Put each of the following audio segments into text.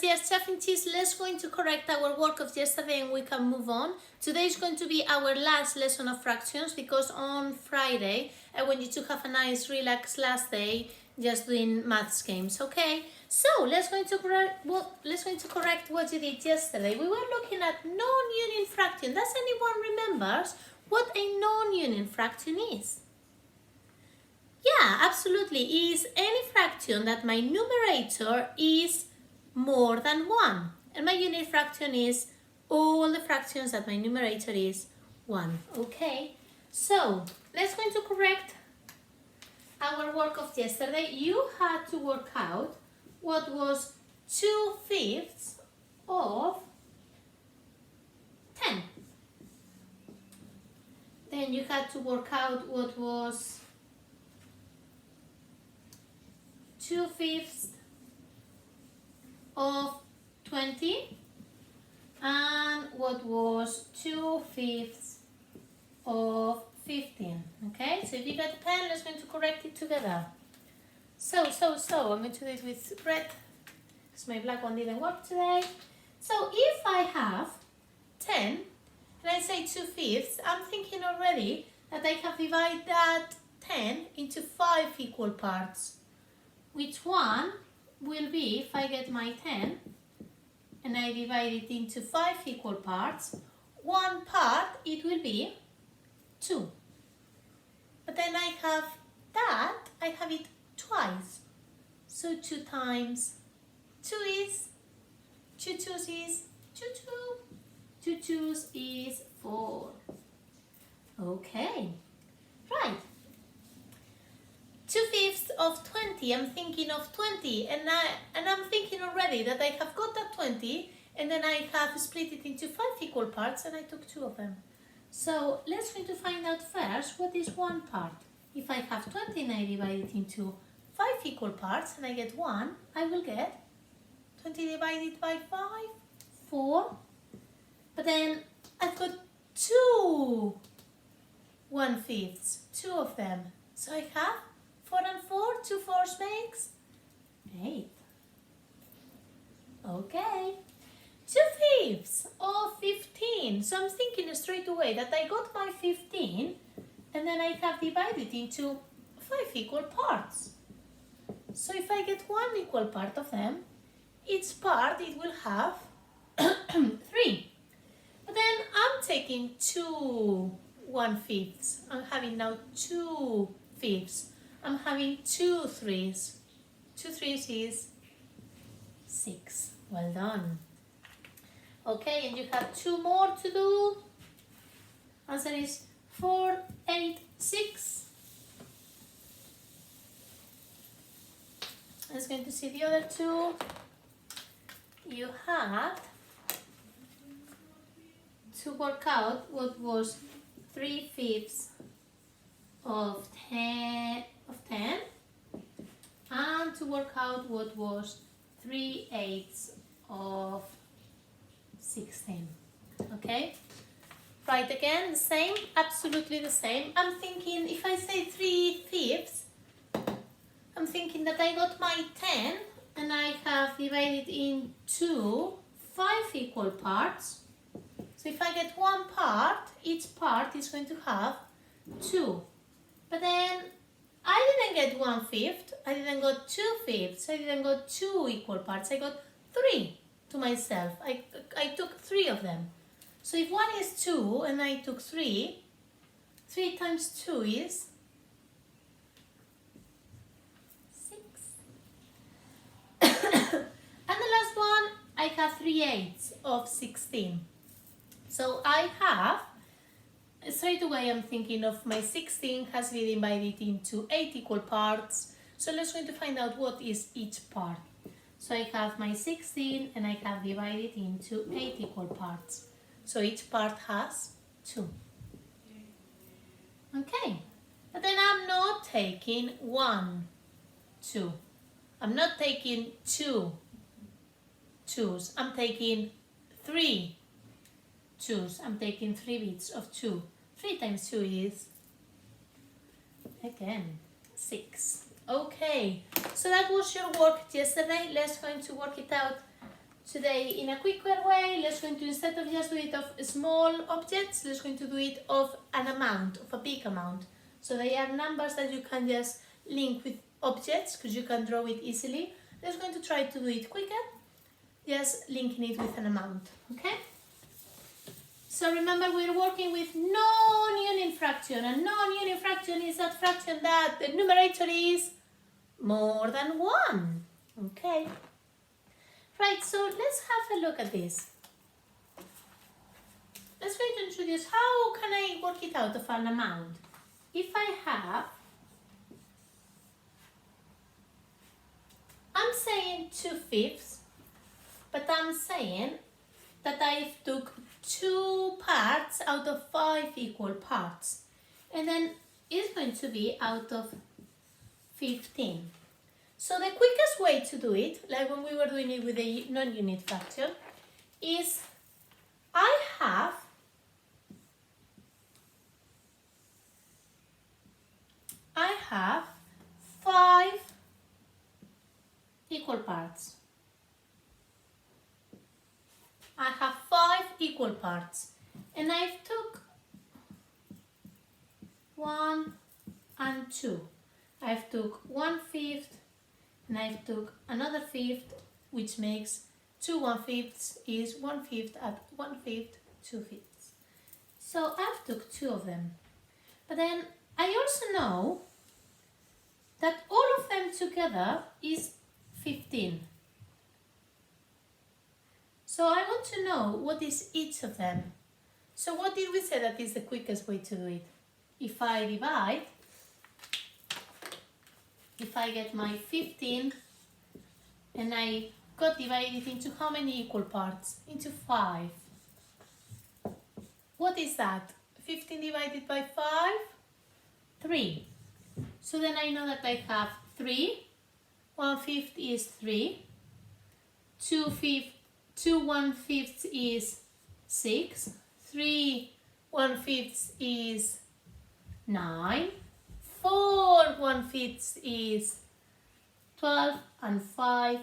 Yes, Chaffinches, let's going to correct our work of yesterday and we can move on. Today is going to be our last lesson of fractions because on Friday I want you to have a nice relaxed last day just doing maths games, okay? So let's going to correct what you did yesterday. We were looking at non-union fraction. Does anyone remembers what a non-union fraction is? Yeah, absolutely. Is any fraction that my numerator is more than 1. And my unit fraction is all the fractions that my numerator is 1. Okay, so let's going to correct our work of yesterday. You had to work out what was 2/5 of 10. Then you had to work out what was 2/5 of 20 and what was 2/5 of 15. Okay, so if you got a pen, let's going to correct it together. So I'm going to do it with red because my black one didn't work today. So if I have 10 and I say 2/5, I'm thinking already that I have divided that 10 into 5 equal parts. Which one will be, if I get my 10 and I divide it into 5 equal parts, one part it will be 2. But then I have that, I have it twice. So 2 times 2 is 2 twos is 2 2. 2 twos is 4. Okay, right. 2/5 of 20, I'm thinking of 20 and I'm thinking already that I have got that 20 and then I have split it into 5 equal parts and I took 2 of them. So let's going to find out first what is one part. If I have 20 and I divide it into 5 equal parts and I get 1, I will get 20 divided by 5, 4. But then I've got 2 1/5, 2 of them. So I have 4 and 4, 2 4s makes 8. Okay. 2/5 of 15. So I'm thinking straight away that I got my 15 and then I have divided into 5 equal parts. So if I get 1 equal part of them, each part it will have 3. But then I'm taking 2 1/5. I'm having now 2/5. I'm having 2 3s. 2 3s is 6. Well done. Okay, and you have 2 more to do. Answer is 4 8 6. Let's going to see the other 2. You had to work out what was 3/5 of 10 and to work out what was 3/8 of 16. Okay, right, again the same, absolutely the same. I'm thinking if I say 3/5, I'm thinking that I got my 10 and I have divided into 5 equal parts. So if I get one part, each part is going to have 2. But then I didn't get 1/5, I didn't got 2/5, I didn't got 2 equal parts, I got 3 to myself. I took 3 of them. So if one is 2 and I took 3, 3 times 2 is 6. And the last one, I have 3/8 of 16. So I have, straight away I'm thinking of my 16 has been divided into 8 equal parts. So let's going to find out what is each part. So I have my 16 and I have divided into 8 equal parts. So each part has 2. Okay, but then I'm not taking 1, 2. I'm not taking 2 2s. I'm taking 3 2s. I'm taking 3 bits of 2. 3 times 2 is, again, 6. Okay, so that was your work yesterday. Let's going to work it out Today, in a quicker way, let's going to, instead of just do it of small objects, let's going to do it of an amount, of a big amount. So they are numbers that you can just link with objects, because you can draw it easily. Let's going to try to do it quicker, just linking it with an amount, okay? So remember, we're working with non-union fraction, and non-union fraction is that fraction that the numerator is more than 1, okay? Right, so let's have a look at this. Let's going to introduce how can I work it out of an amount. If I have, I'm saying 2/5, but I'm saying that I took 2 parts out of 5 equal parts. And then it's going to be out of 15. So the quickest way to do it, like when we were doing it with a non-unit fraction, is I have I have 5 equal parts. I have 5 equal parts, and I took 1 and 2. I've took 1/5, and I've took another 5th, which makes 2 1/5 is 1/5 at 1/5, 2/5. So I've took 2 of them. But then I also know that all of them together is 15. So I want to know what is each of them. So what did we say that is the quickest way to do it? If I divide, if I get my 15 and I got divided into how many equal parts? Into 5. What is that? 15 divided by 5? 3. So then I know that I have 3. 1/5 is 3. 2 1/5 is 6. 3 1/5 is 9. 4 1/5 is 12, and 5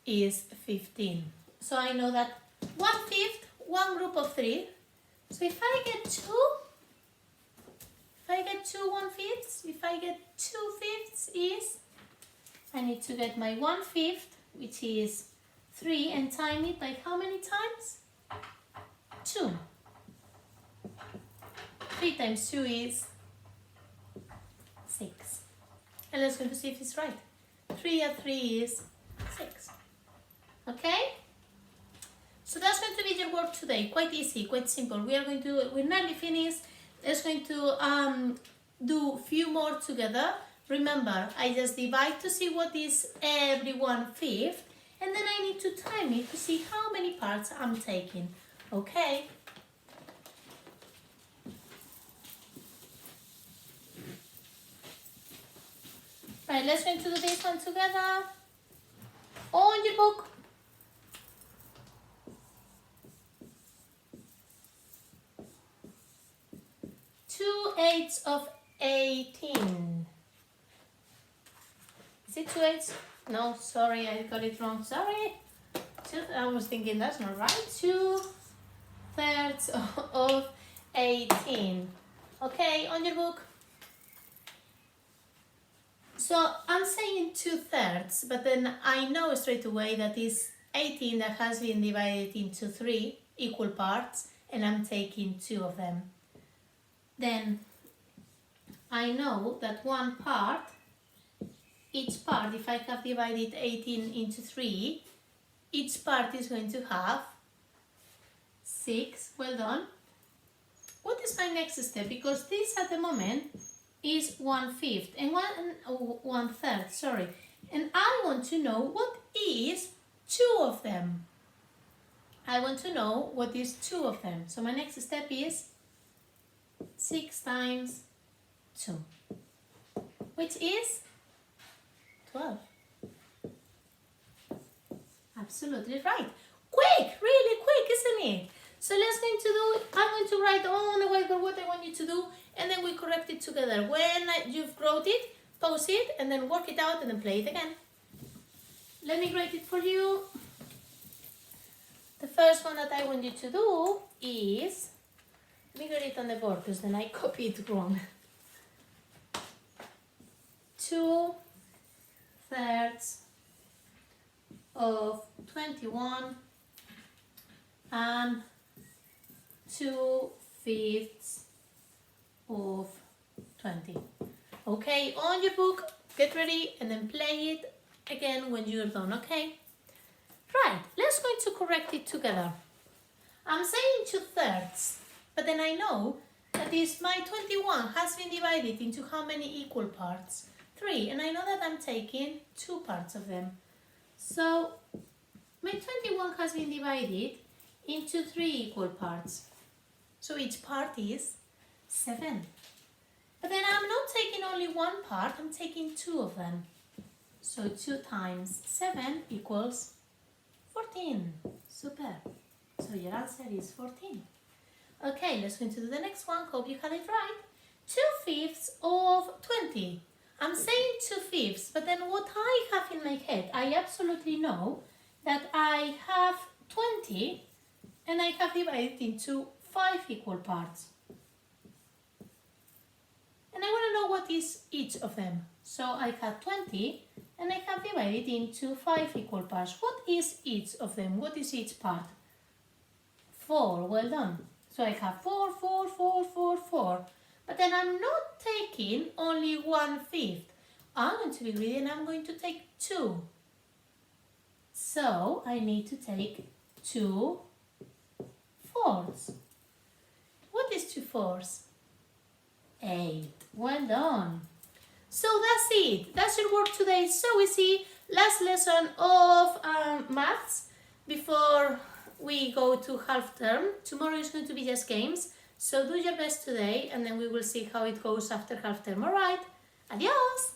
is 15. So I know that 1/5, one group of 3. So if I get 2 1/5, if I get 2/5 is, I need to get my 1/5, which is 3, and time it by how many times? 2. 3 times 2 is 6. And let's go to see if it's right. 3 at 3 is 6. Okay? So that's going to be your work today. Quite easy, quite simple. We're nearly finished. Let's going to do few more together. Remember, I just divide to see what is every 1/5, and then I need to time it to see how many parts I'm taking. Okay? Right, let's going to do this one together. On your book. 2/8 of 18. Is it 2/8? No, sorry, I got it wrong. Sorry. I was thinking that's not right. 2/3 of 18. Okay, on your book. So I'm saying 2/3, but then I know straight away that is 18 that has been divided into 3 equal parts, and I'm taking 2 of them. Then I know that one part, each part, if I have divided 18 into 3, each part is going to have 6. Well done. What is my next step? Because this at the moment is 1/5 and 1/3, sorry. And I want to know what is 2 of them. I want to know what is 2 of them. So my next step is 6 times 2, which is 12. Absolutely right. Quick, really quick, isn't it? So let's going to do, I'm going to write on the whiteboard what I want you to do, and then we correct it together. When you've wrote it, pause it, and then work it out, and then play it again. Let me write it for you. first one that I want you to do is, let me get it on the board because then I copied it wrong. 2/3 of 21 and 2/5 of 20. Okay, on your book, get ready and then play it again when you're done, okay? Right, let's go to correct it together. I'm saying 2/3, but then I know that is my 21 has been divided into how many equal parts? 3, and I know that I'm taking 2 parts of them. So my 21 has been divided into 3 equal parts. So each part is 7. But then I'm not taking only 1 part, I'm taking 2 of them. So 2 times 7 equals 14. Super. So your answer is 14. Okay, let's go into the next one. Hope you had it right. 2/5 of 20. I'm saying 2/5, but then what I have in my head, I absolutely know that I have 20 and I have divided into 5 equal parts. And I want to know what is each of them. So I have 20 and I have divided into 5 equal parts. What is each of them? What is each part? 4, well done. So I have 4, 4, 4, 4, 4. But then I'm not taking only 1/5. I'm going to be greedy and I'm going to take 2. So I need to take 2/4. What is 2/4? 8. Well done. So that's it. That's your work today. So easy. Last lesson of maths before we go to half term. Tomorrow is going to be just games. So do your best today and then we will see how it goes after half term. Alright. Adios.